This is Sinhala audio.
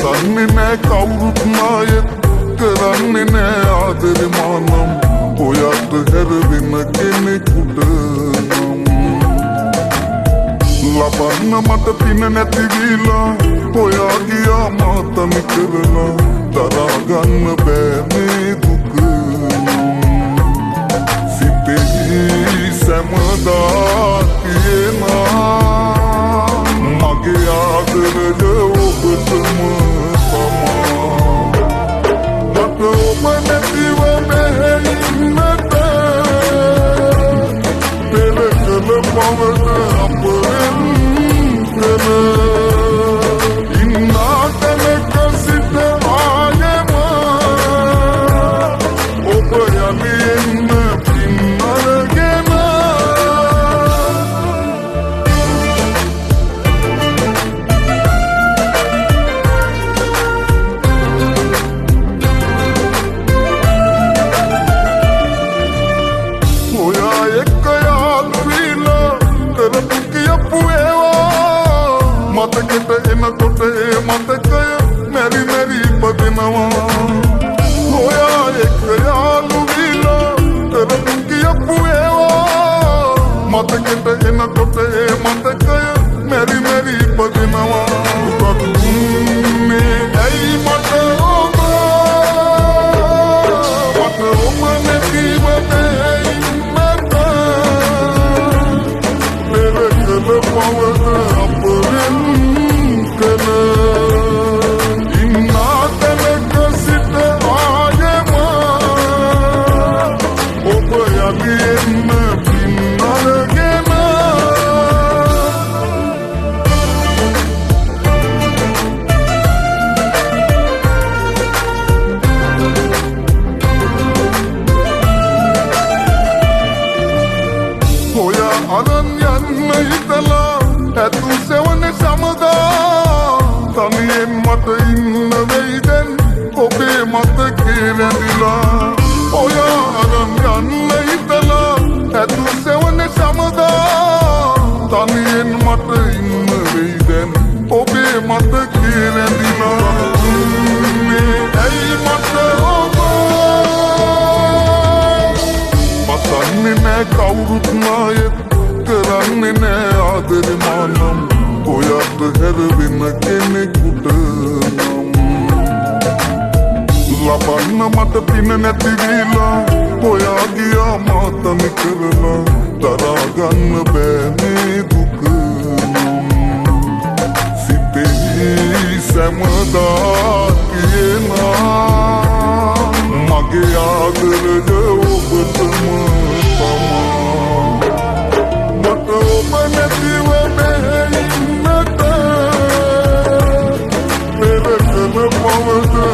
පසන්නේ නෑ කවුරුත් නායෙත් කරන්නේ නෑ ආදරේ මානම් ඔයාට හැරවෙන කෙනෙකුට නම් ලබන්න මට පින නැති වීලා ඔයා ගියා මාතමි කරලා දරා ගන්න බෑ මේ දුක සිතේ සැමදා තියෙනා මගේ ආදරය ඔබටම මට ඔබ නැතිව බැහැින්නට පෙර කළ පවන අපෙන් කළ ඉන්නා තැනක සිට ආයෙම ඔබ යලි එන්න පින් අරගෙන මතකට එනකොට ඒ මතකය මැරි මැරි ඉපදෙනවා ඔයා එක්ක යාළු වීලා කරපු කියපු ඒවා මතකට එනකොට ඒ මතකය මැරි මැරි ඉපදෙනවා දුන්නේ ඇයි මට ඔබ නැතිව බැහැින්නට පෙර කළ පවන අපෙන් කළ ඉන්නා තැනක සිට ආයෙම ඔබ යලි එන්න පින් අරගෙන ඔයා අරන් යන්න හිතලා ඇතු සෙවනේ සමදා තනියෙන් මට ඉන්න වෙයිදැන් ඔබේ මතකේ රැඳිලා ඔයා අරන් යන්න හිතලා ඇතු සෙවනේ සමදා තනියෙන් මට ඉන්න වෙයිදැන් ඔබේ මතකේ රැඳිලා මේ ඇයි මට ඔබ පසන්නේ නෑ කවුරුත් නායෙත් කරන්නේ නෑ ආදරේ මානම් ඔයාට හැරවෙන කෙනෙකුට නම් ලබන්න මට පින නැති වීලා ඔයා ගියා මාතමි කරලා දරා ගන්න බෑ මේ දුක නම් සිතේ සැමදා තියෙනා මගේ ආදරය ඔබටම මට ඔබ නැතිව බැහැින්නට පෙර කළ පවන